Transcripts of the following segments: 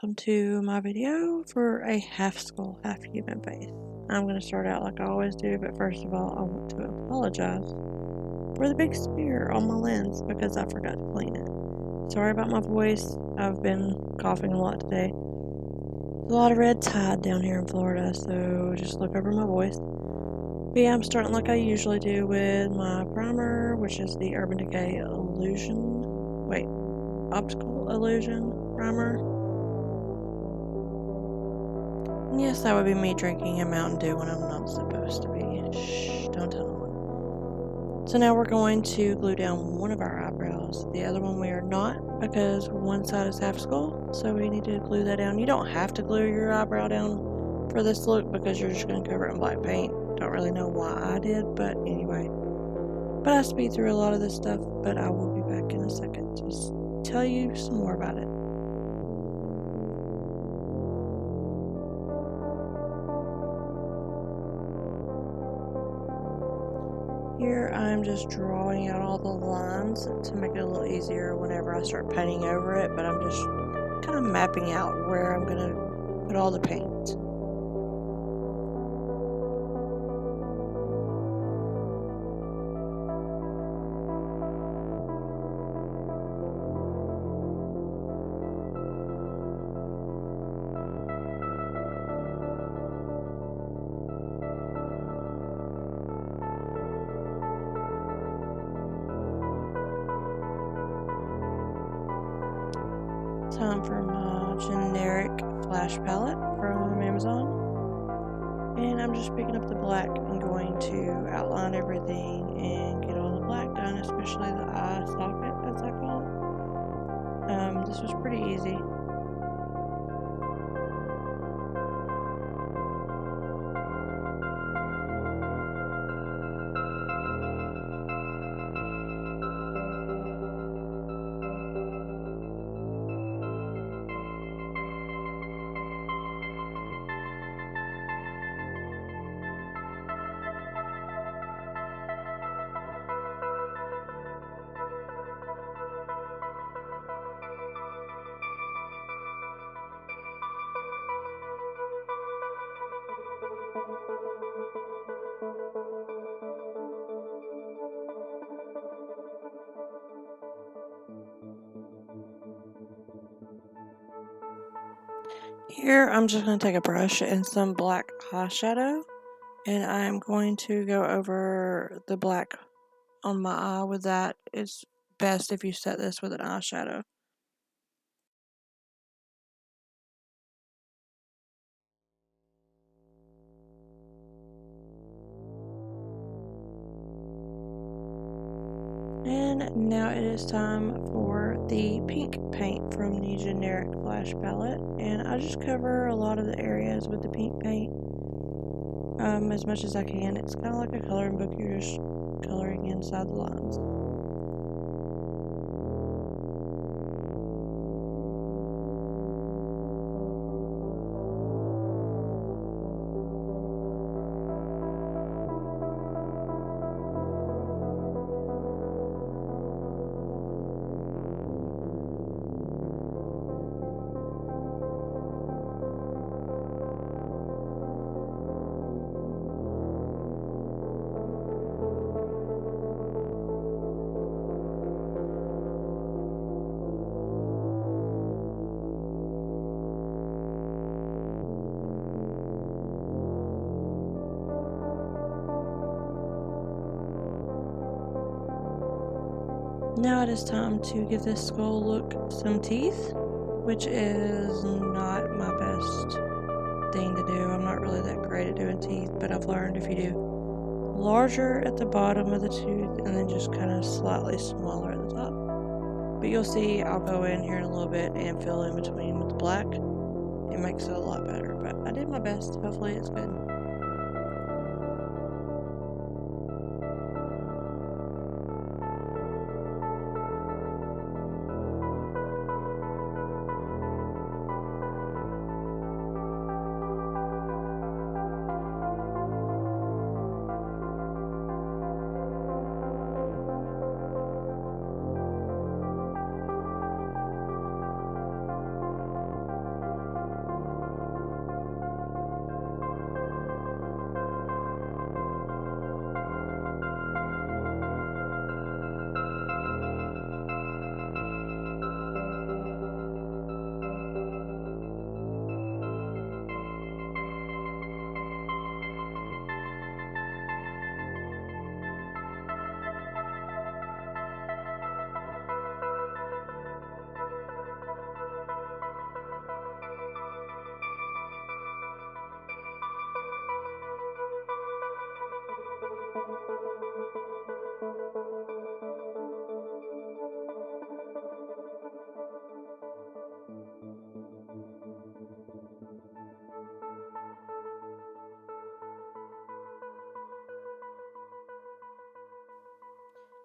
welcome to my video for a half skull, half human face. I'm going to start out like I always do, but first of all, I want to apologize for the big spear on my lens because I forgot to clean it. Sorry about my voice. I've been coughing a lot today. There's a lot of red tide down here in Florida, so just look over my voice. But yeah, I'm starting like I usually do with my primer, which is the Urban Decay Optical Illusion primer. And yes, that would be me drinking a Mountain Dew when I'm not supposed to be. Shh, don't tell anyone. So now we're going to glue down one of our eyebrows. The other one we are not, because one side is half skull, so we need to glue that down. You don't have to glue your eyebrow down for this look because you're just going to cover it in black paint. Don't really know why I did, but anyway. But I speed through a lot of this stuff, but I will be back in a second to tell you some more about it. Here I'm just drawing out all the lines to make it a little easier whenever I start painting over it, but I'm just kind of mapping out where I'm going to put all the paint. Time for my generic flash palette from Amazon. And I'm just picking up the black and going to outline everything and get all the black done, especially the eye socket, as I call it. This was pretty easy. Here I'm just going to take a brush and some black eyeshadow, and I'm going to go over the black on my eye with that. It's best if you set this with an eyeshadow. And now it is time for the pink paint from the generic flash palette, and I just cover a lot of the areas with the pink paint as much as I can. It's kind of like a coloring book, you're just coloring inside the lines. Now it is time to give this skull look some teeth, which is not my best thing to do. I'm not really that great at doing teeth, but I've learned if you do larger at the bottom of the tooth and then just kind of slightly smaller at the top. But you'll see I'll go in here in a little bit and fill in between with the black. It makes it a lot better, but I did my best. Hopefully it's good.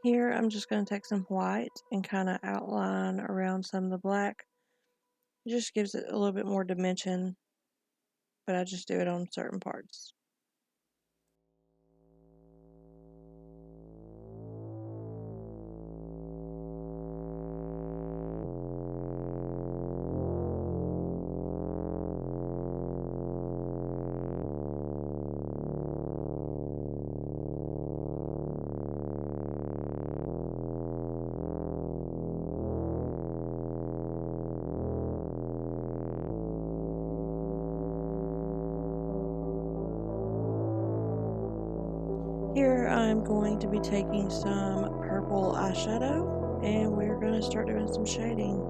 Here I'm just going to take some white and kind of outline around some of the black. It just gives it a little bit more dimension, but I just do it on certain parts. Here I'm going to be taking some purple eyeshadow and we're going to start doing some shading.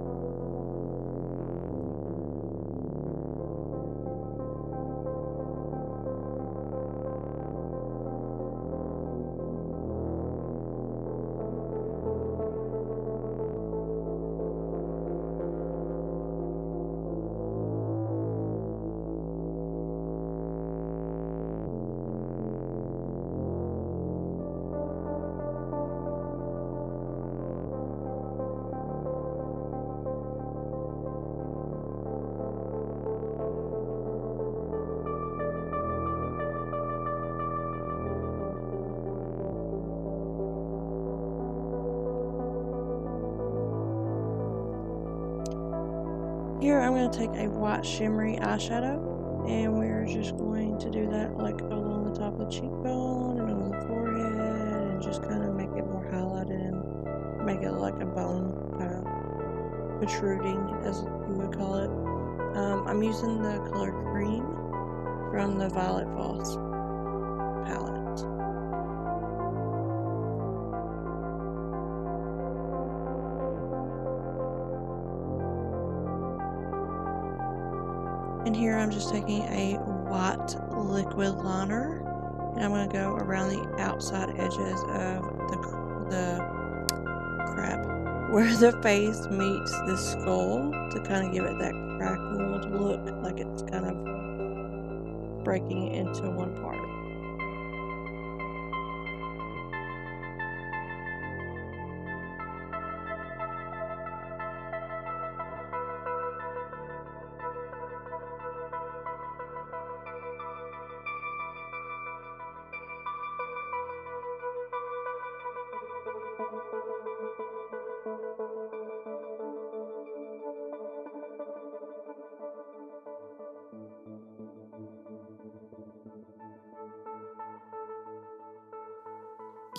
Here I'm going to take a white shimmery eyeshadow and we're just going to do that like along the top of the cheekbone and on the forehead and just kind of make it more highlighted and make it like a bone kind of protruding, as you would call it. I'm using the color Cream from the Violet Voss palette. And here I'm just taking a white liquid liner and I'm going to go around the outside edges of where the face meets the skull to kind of give it that crackled look, like it's kind of breaking into one part.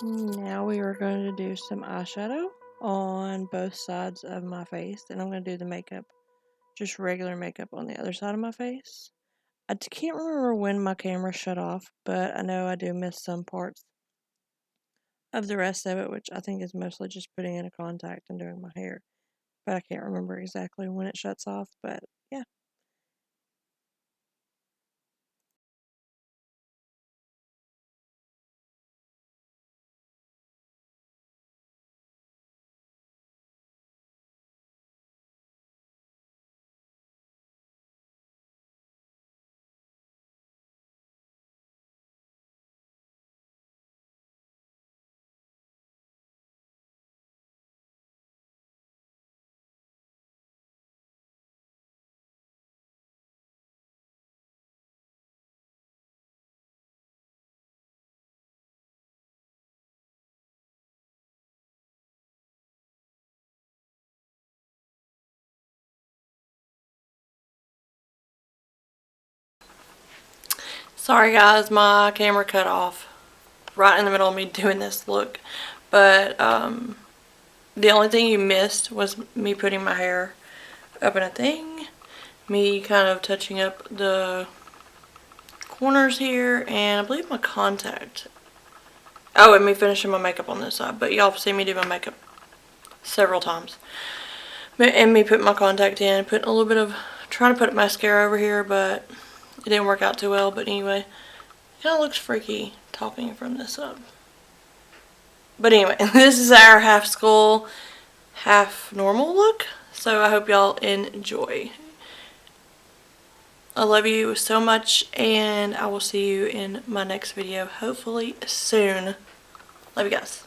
Now we are going to do some eyeshadow on both sides of my face, and I'm going to do the makeup, just regular makeup on the other side of my face. I can't remember when my camera shut off, but I know I do miss some parts of the rest of it, which I think is mostly just putting in a contact and doing my hair. But I can't remember exactly when it shuts off, but yeah. Sorry guys, my camera cut off right in the middle of me doing this look. But the only thing you missed was me putting my hair up in a thing, me kind of touching up the corners here, and I believe my contact. Oh, and me finishing my makeup on this side. But y'all have seen me do my makeup several times. And me putting my contact in, putting a little bit of, trying to put mascara over here, but it didn't work out too well. But anyway, it kind of looks freaky talking from this up. But anyway, this is our half skull, half normal look. So I hope y'all enjoy. I love you so much, and I will see you in my next video, hopefully soon. Love you guys.